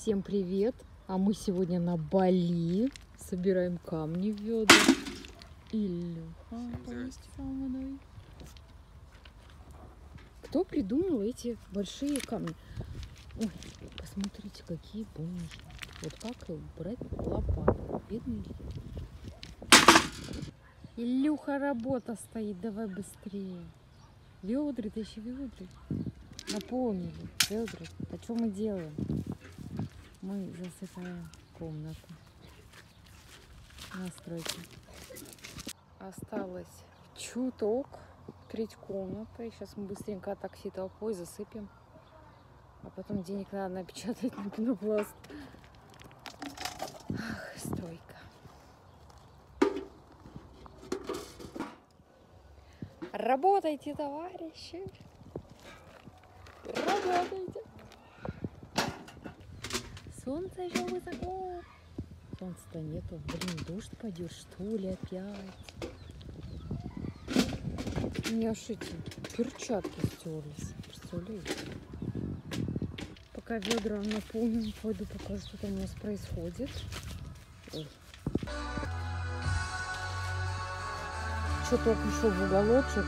Всем привет! А мы сегодня на Бали. Собираем камни в ведра. Илюха со мной. Кто придумал эти большие камни? Ой, посмотрите, какие бомжи. Вот как брать лопату. Бедный Илюха, работа стоит. Давай быстрее. Ведры, тащи ведры. Наполнили ведры. А что мы делаем? Мы засыпаем комнату. Настройки. Осталось чуток. Треть комната. И сейчас мы быстренько такси толпой засыпем. А потом денег надо напечатать на пенопласт. Ах, стройка. Работайте, товарищи. Работайте. Солнце еще высоко. Солнца-то нету. Блин, дождь пойдет, что ли, опять? У меня аж эти перчатки стерлись. Представляете? Пока ведра наполним, пойду покажу, что там у нас происходит. Ой. Что-то пришел в уголочек.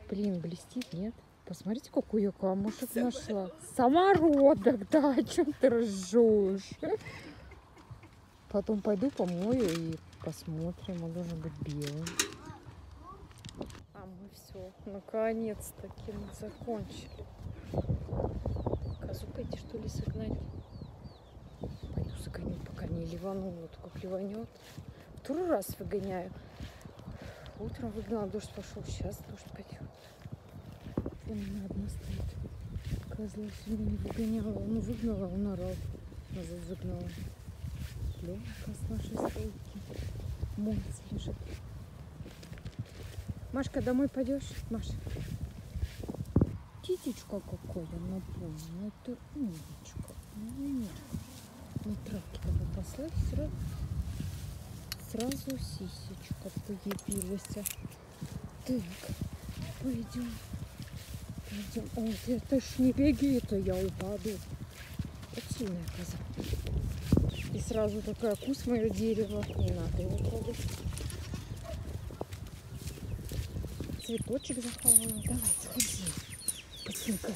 Блин, блестит, нет? Посмотрите, какой я камушек нашла. Самородок, да, о чем ты ржешь? Потом пойду помою и посмотрим. Он должен быть белым. А мы все, наконец-таки закончили. Козу пойти, что ли, согнать? Пойду загоню, пока не ливанула. Только ливанет. Второй раз выгоняю. Утром выгнала, дождь пошел. Сейчас дождь пойдет. У меня одна стоит. Козла сегодня не выгоняла. Он выгнала, он орал. Назад загнала. Пленка с нашей стойки. Моется лежит. Машка, домой пойдешь? Маша. Титечка какая, напомню. Это умничка. На травке такой послать, сразу сисечка появилась. Так, пойдем. Пойдем. Ой, ты ж не беги, это я упаду. Это сильная коза. И сразу такая, кусь мое дерево. Не надо его трогать. Цветочек заховала. Давай, сходи. Котинка.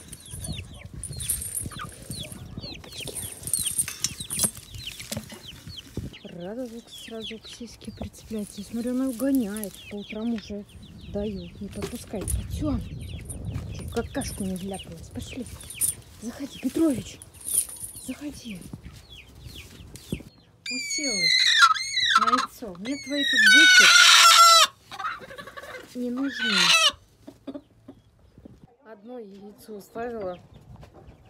Рада сразу к сиське прицепляется. Я смотрю, она угоняет. По утрам уже даю. Не подпускай. Пойдем. Какашку не вляпалась. Пошли. Заходи, Петрович. Заходи. Уселась на яйцо. Мне твои тут бутсы не нужны. Одно яйцо оставила.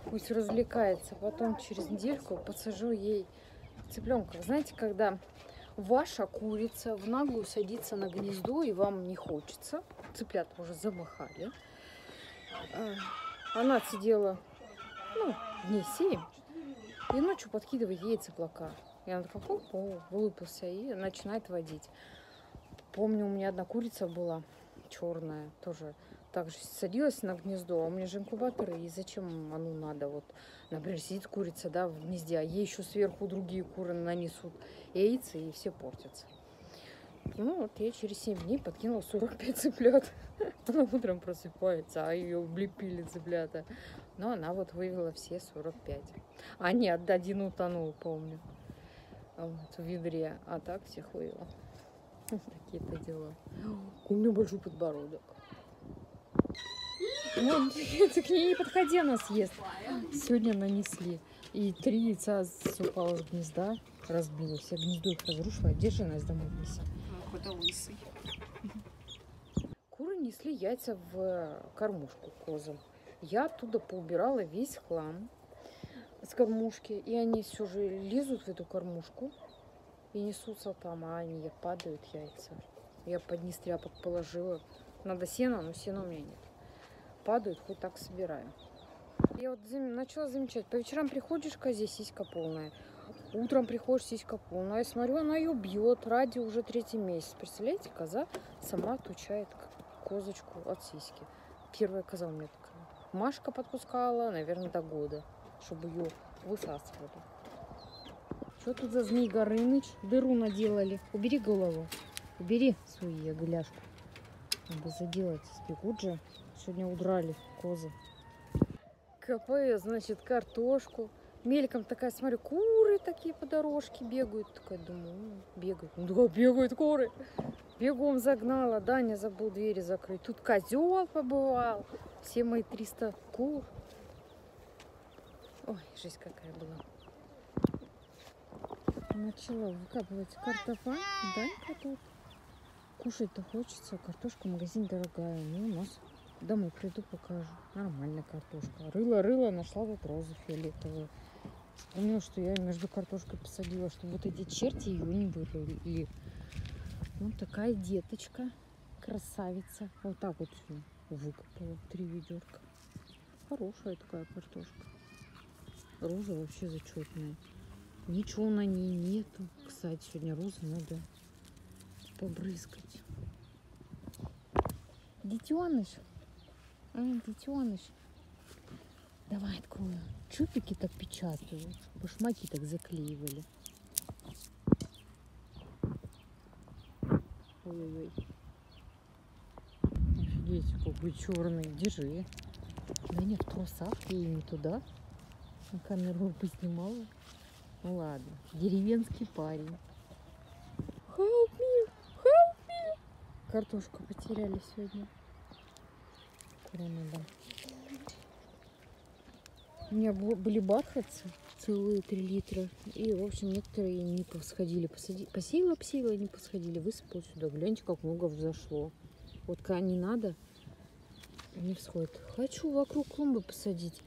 Пусть развлекается. Потом через недельку подсажу ей цыпленка. Знаете, когда ваша курица в наглую садится на гнездо и вам не хочется. Цыплята уже замахали. Она сидела, дней 7. И ночью подкидывает ей цыплака. И она такая, вылупился и начинает водить. Помню, у меня одна курица была черная, тоже так же садилась на гнездо, а у меня же инкубаторы, и зачем оно надо? Вот, например, сидит курица, да, в гнезде, а ей еще сверху другие куры нанесут яйца, и все портятся. Ну, вот я через 7 дней подкинула 45 цыплят. Она утром просыпается, а ее облепили цыплята. Но она вот вывела все 45. А нет, один утонул, помню. Вот, в ведре. А так всех вывела. Такие-то дела. У меня большой подбородок. Ну, ты к ней не подходи, она съест. Сегодня нанесли. И 3 яйца упало с гнезда, разбилось. Я гнездо их разрушила, держи, нас домой неси. Какой-то лысый. Куры несли яйца в кормушку козам. Я оттуда поубирала весь хлам с кормушки. И они все же лезут в эту кормушку и несутся там, а они падают яйца. Я под низ тряпок положила. Надо сено, но сена у меня нет. Падают, хоть так собираю. Я вот начала замечать. По вечерам приходишь к козе, сиська полная. Утром приходишь, сиська полная. Я смотрю, она ее бьет. Ради уже 3-й месяц. Представляете, коза сама отучает козочку от сиськи. первая коза у меня такая. Машка подпускала, наверное, до года, чтобы ее высасывали. Что тут за Змей Горыныч? Дыру наделали. Убери голову. Убери свою гляшку. Надо заделать. Сбегут же. Сегодня удрали козы. Копаю, значит, картошку. Мельком такая, смотрю, куры такие по дорожке бегают. Такая, думаю, бегают. Ну, да, бегают куры. Бегом загнала. Даня забыл двери закрыть. Тут козел побывал. Все мои 300 кур. Ой, жизнь какая была. Начала выкапывать картофан. Данька тут. Кушать-то хочется. Картошка в магазине дорогая. Ну, у нас домой приду, покажу. Нормальная картошка. Рыла, нашла тут розу фиолетовую. Вспомнила, что я между картошкой посадила, чтобы вот эти черти ее не вырыли. Вот такая деточка. Красавица. Вот так вот выкопала 3 ведерка. Хорошая такая картошка. Роза вообще зачетная. Ничего на ней нету. Кстати, сегодня розы надо побрызгать. Детеныш. Детеныш. Давай открою. Чупики так печатают. Башмаки так заклеивали. Ой-ой-ой. Офигеть, какой черный. Держи. Да нет, в трусах я и не туда. На камеру поснимала. Ну ладно. Деревенский парень. Help me! Help me! Картошку потеряли сегодня. Куда надо? У меня были бархатцы целые 3 литра. И, в общем, некоторые не посходили. Посеяла, не посходили. Высыпала сюда. Гляньте, как много взошло. Вот когда не надо, не всходит. Хочу вокруг клумбы посадить.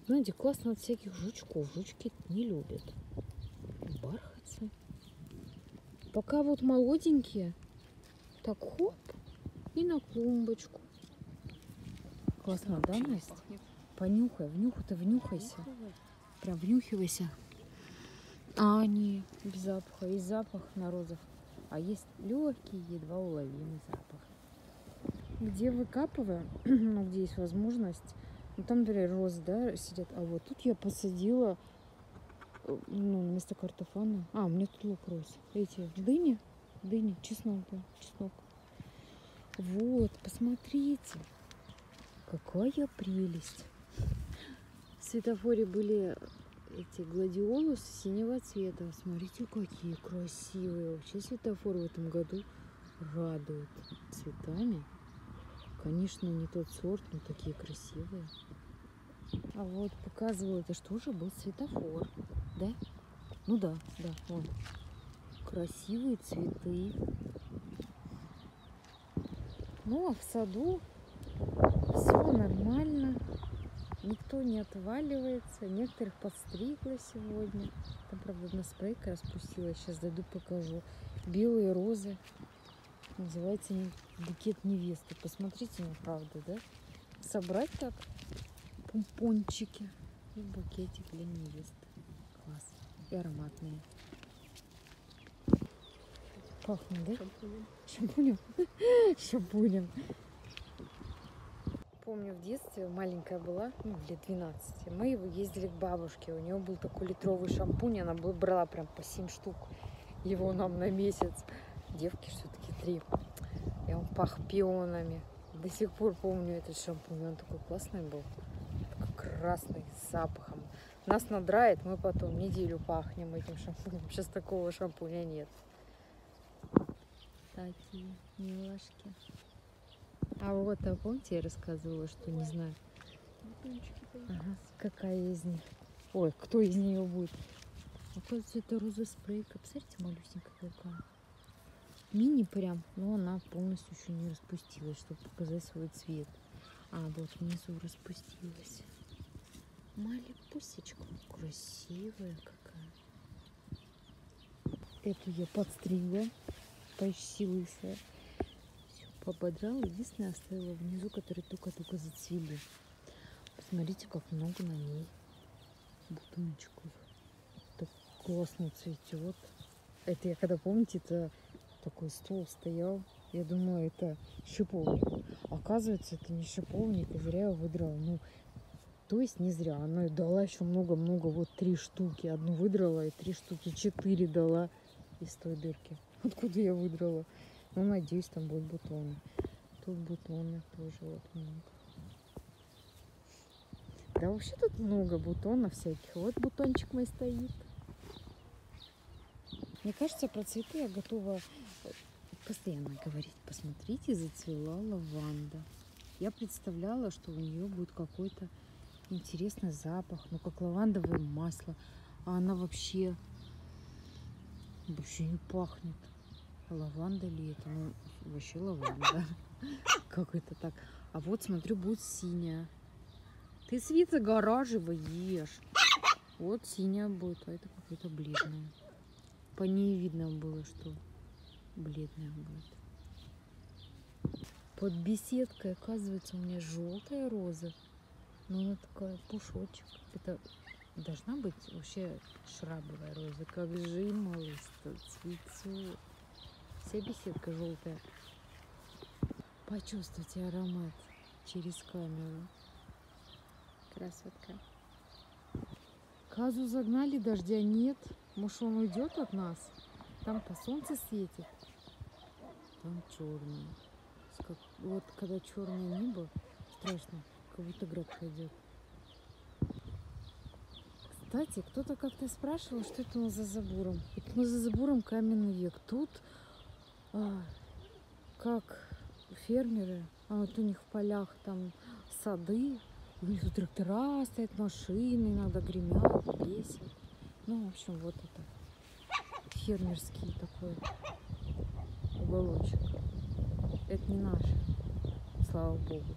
Знаете, классно от всяких жучков. Жучки не любят. Бархатцы. Пока вот молоденькие. Так, хоп. И на клумбочку. Классно, да, Настя? Понюхай, внюхайся. Прям внюхивайся. А, не, без запаха. Есть запах на розах. А есть легкий, едва уловимый запах. Где выкапываю, ну, где есть возможность. Ну, там, например, розы, да, сидят. А вот тут я посадила, ну, вместо картофана. А, у меня тут лук рос. Эти дыни, чеснок, да, чеснок. Вот, посмотрите. Какая прелесть. В светофоре были эти гладиолусы синего цвета. Смотрите, какие красивые. Вообще светофор в этом году радует цветами. Конечно, не тот сорт, но такие красивые. А вот показывала, это что же был светофор, да? Ну да, вон. Красивые цветы. Ну, а в саду все нормально. Никто не отваливается. Некоторых подстригла сегодня. Там, правда, одна спрейка распустилась. Сейчас дойду, покажу. Белые розы. Называется букет невесты. Посмотрите, ну, правда, да? Собрать так помпончики и букетик для невесты. Класс. И ароматные. Пахнет, да? Шампунем. Шампунем. Помню, в детстве маленькая была, ну, лет 12. Мы его ездили к бабушке. У нее был такой литровый шампунь. Она брала прям по 7 штук. Его нам на месяц. Девки все-таки 3. И он пах пионами. До сих пор помню этот шампунь. Он такой классный был. Такой красный, с запахом. Нас надрает, мы потом неделю пахнем этим шампунем. Сейчас такого шампуня нет. Такие милашки. А вот, а помните, я рассказывала, что не знаю, ага, какая из них. Ой, кто из нее будет? Оказывается, это роза спрейка. Посмотрите, малюсенькая какая. Мини прям, но она полностью еще не распустилась, чтобы показать свой цвет. А вот внизу распустилась. Малипусечка. Красивая какая. Эту я подстригла. Почти лысая. Все, пободрала. Единственное, оставила внизу, которые только-только зацвели. Посмотрите, как много на ней бутончиков. Так классно цветет. Это я когда, помните, это такой стол стоял. Я думаю, это шиповник. Оказывается, это не шиповник, и зря я выдрала. Ну, то есть не зря. Она дала еще много-много, вот 3 штуки. Одну выдрала и 3 штуки, 4 дала из той дырки. Откуда я выдрала? Ну, надеюсь, там будут бутоны. Тут бутоны тоже вот много. Да вообще тут много бутонов всяких. Вот бутончик мой стоит. Мне кажется, про цветы я готова постоянно говорить. Посмотрите, зацвела лаванда. Я представляла, что у нее будет какой-то интересный запах, ну как лавандовое масло. А она вообще не пахнет. Лаванда ли это? Ну, вообще лаванда. Как это так? А вот, смотрю, будет синяя. Ты свет загораживай, ешь. Вот синяя будет, а это какая-то бледная. По ней видно было, что бледная будет. Под беседкой, оказывается, у меня желтая роза. Но она такая пушочек. Это должна быть вообще шрабовая роза. Как же малыш-то цветет. Вся беседка желтая. Почувствуйте аромат через камеру. Красотка. Казу загнали, дождя нет. Может, он уйдет от нас? Там-то солнце светит. Там черное. Вот когда черное небо, страшно, как будто град пойдет. Кстати, кто-то как-то спрашивал, что это у нас за забором. Это у нас за забором каменный век. Тут как фермеры, вот у них в полях там сады, у них тут трактора стоят, машины иногда гремят, бесят. Ну, в общем, вот это фермерский такой уголочек. Это не наш, слава богу.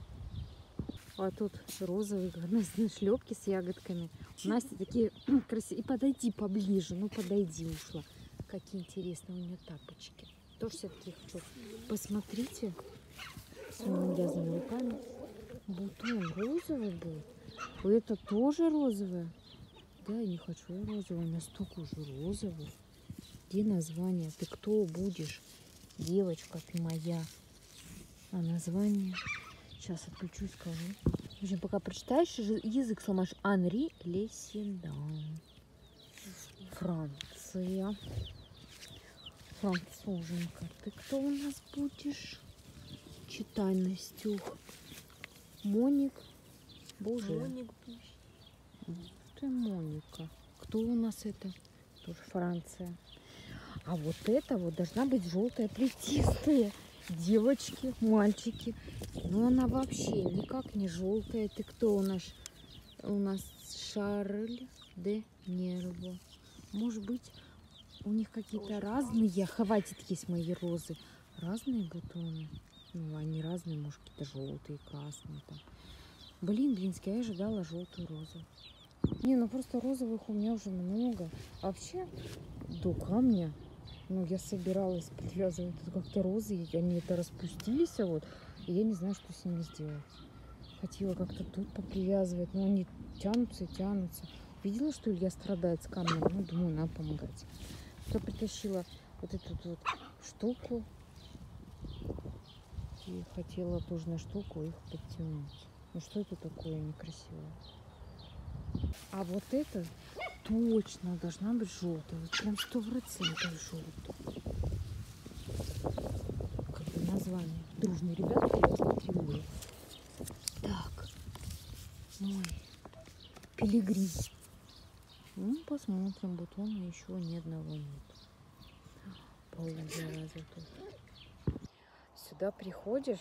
А тут розовые, Настины шлепки с ягодками. У Насти такие красивые. И подойди поближе, ну подойди, ушла. Какие интересные у нее тапочки. Тоже все-таки хочу. Посмотрите своими грязными руками. Бутон розовый будет. Это тоже розовое. Да, я не хочу я розовое. У меня столько уже розовых. Где название? Ты кто будешь? Девочка ты моя. А название? Сейчас отключусь, скажу. В общем, пока прочитаешь, язык сломаешь. Анри Лесседан. Франция. Француженка. Ты кто у нас будешь? Читай, Настюх. Моник. Боже. Моник. Ты Моника. Кто у нас это? Тоже Франция. А вот это вот должна быть желтая плетистая. Девочки, мальчики. Но она вообще никак не желтая. Ты кто у нас? У нас Шарль де Нерво. Может быть, у них какие-то разные. Хватит есть мои розы. Разные бутоны. Ну, они разные, может, какие-то желтые, красные там. Блинский, я ожидала желтую розу. Не, ну просто розовых у меня уже много. А вообще, до камня, ну, я собиралась подвязывать тут как-то розы, и они это распустились, вот, и я не знаю, что с ними сделать. Хотела как-то тут попривязывать, но они тянутся и тянутся. Видела, что Илья страдает с камнем? Ну, думаю, надо помогать. Я притащила вот эту вот штуку и хотела тоже на штуку их подтянуть. Ну, что это такое некрасивое? А вот это точно должна быть желтая. Вот прям 100% желтая. Как бы название. Дружные ребята пересмотрели. Так. Ой. Пилигрим. Ну, посмотрим. Бутона еще ни одного нет. Ползараза тут. Сюда приходишь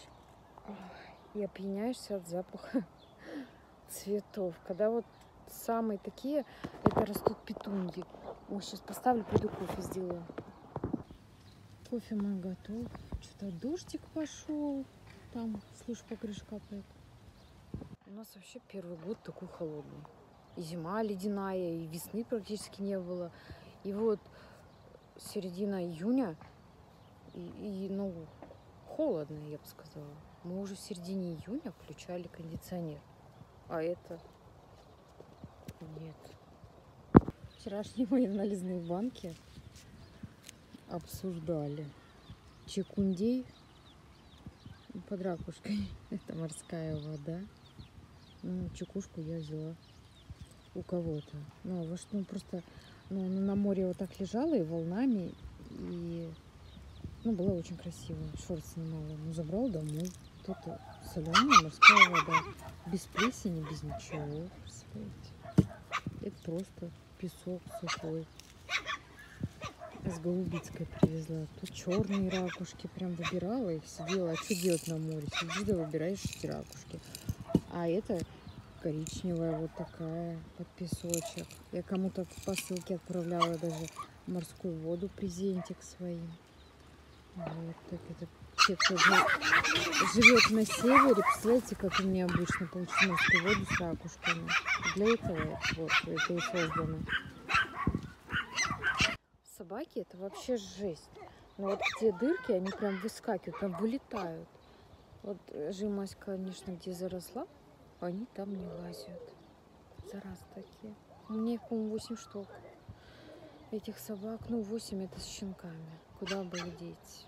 и опьяняешься от запаха цветов. Когда вот самые такие, это растут петуньи. Ой, сейчас поставлю, пойду кофе сделаю. Кофе мой готов. Что-то дождик пошел. Там, слышу, по крыше капает. У нас вообще первый год такой холодный. И зима ледяная, и весны практически не было. И вот середина июня, ну, холодно, я бы сказала. Мы уже в середине июня включали кондиционер. А это... Нет. Вчерашние мои анализные банки обсуждали. Чекундей под ракушкой. Это морская вода. Ну, чекушку я взяла у кого-то. Ну, ну просто на море вот так лежала и волнами, и ну, было очень красиво. Шорт снимала. Ну, забрала домой. Тут соленая морская вода. Без плесени, без ничего. Представляете? Это просто песок сухой. С Голубицкой привезла. Тут черные ракушки. Прям выбирала их, сидела. А что делать на море? Сидишь да выбираешь эти ракушки. А это коричневая вот такая под песочек. Я кому-то в посылке отправляла даже морскую воду, презентик своим. Вот так это те, кто живет на севере, представляете, как у меня обычно получить морскую воду с ракушками. Для этого вот это и создано. Собаки это вообще жесть. Но вот где дырки, они прям выскакивают, прям вылетают. Вот жимась, конечно, где заросла, они там не лазят. Зараз такие. У меня их, по-моему, 8 штук. Этих собак, ну 8 это с щенками. Куда бы их деть?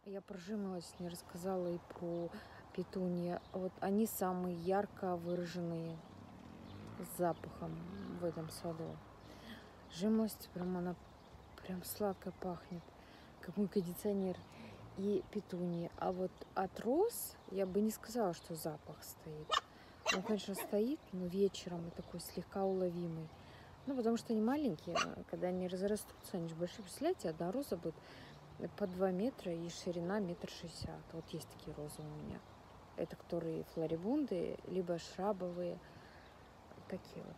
Я прожималась, не рассказала и про петуньи. Вот они самые ярко выраженные с запахом в этом саду. Жимость, прям она прям сладко пахнет, как мой кондиционер. И петуньи. А вот от роз я бы не сказала, что запах стоит. Он, конечно, стоит, но вечером и такой слегка уловимый. Ну, потому что они маленькие, когда они разрастутся, они же большие. Представляете, одна роза будет по 2 метра и ширина 1,60 м. Вот есть такие розы у меня. Это которые флорибунды, либо шрабовые, такие вот.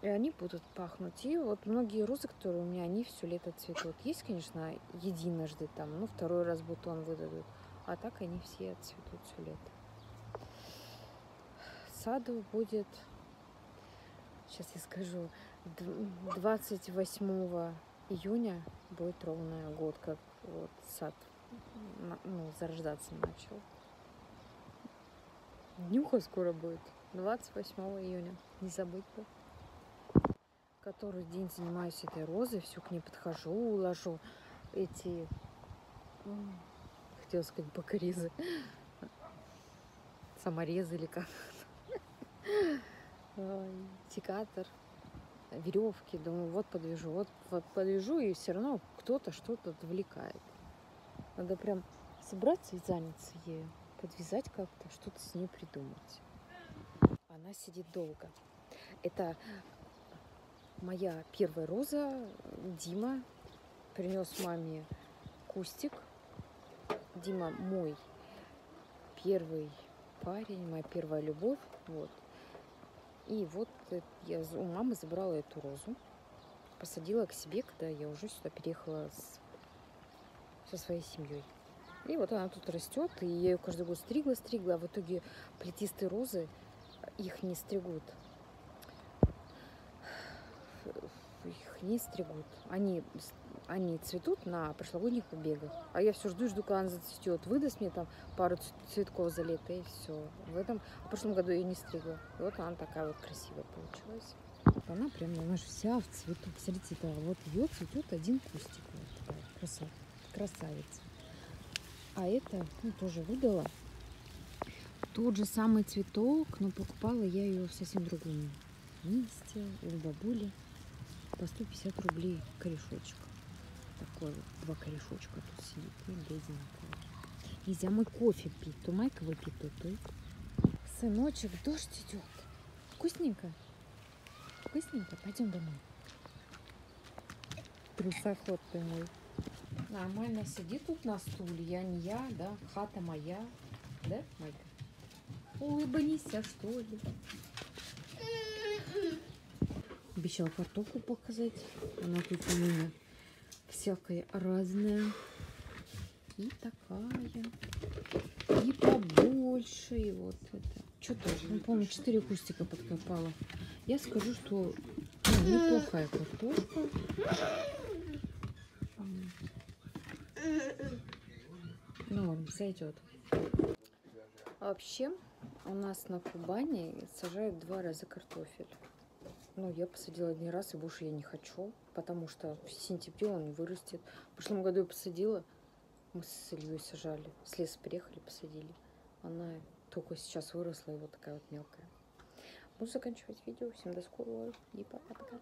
И они будут пахнуть. И вот многие розы, которые у меня, они все лето цветут. Есть, конечно, единожды там, ну, второй раз бутон выдадут. А так они все цветут все лето. Саду будет, сейчас я скажу, 28 июня будет ровно год, как вот сад зарождаться начал. Днюха скоро будет, 28 июня, не забыть бы. Который день занимаюсь этой розой, все к ней подхожу, уложу эти, хотела сказать, бокорезы, саморезы или как, секатор, веревки, думаю, вот подвяжу, и все равно кто-то что-то отвлекает. Надо прям собраться и заняться ею, подвязать как-то, что-то с ней придумать. Она сидит долго. Это моя первая роза. Дима принес маме кустик. Дима мой первый парень, моя первая любовь. Вот. И вот я у мамы забрала эту розу, посадила к себе, когда я уже сюда переехала со своей семьей. И вот она тут растет, и я ее каждый год стригла, а в итоге плетистые розы, их не стригут. Они цветут на прошлогодних побегах. А я все жду, когда она зацветет. Выдаст мне там пару цветков за лето, и все. В прошлом году я не стригла. И вот она такая вот красивая получилась. Она прям, она же вся в цвету. Посмотрите, да, вот ее цветет один кустик. Вот такая красавица. А это, тоже выдала. Тот же самый цветок, но покупала я ее в совсем другом месте, у бабули. По 150 рублей корешочек. Такой вот, 2 корешочка тут сидит. И бледненькая. Нельзя мой кофе пить. То Майка выпьет, то той. Сыночек, дождь идет. Вкусненько? Вкусненько? Пойдем домой. Трусоход ты мой. Нормально сидит тут на стуле. Я не я, да? Хата моя. Да, Майка? Улыбнись, что ли? Обещала картошку показать. Она тут у меня всякая разная. И такая. И побольше. И вот это. Что тоже? По-моему, 4 кустика подкопала. Я скажу, что неплохая картошка. Ну, сойдет. Вообще, у нас на Кубани сажают 2 раза картофель. Ну, я посадила 1 раз, и больше я не хочу, потому что в сентябре он не вырастет. В прошлом году я посадила, Мы с Ильей сажали. С леса приехали, посадили. Она только сейчас выросла, и вот такая вот мелкая. Буду заканчивать видео. Всем до скорого. И пока-пока.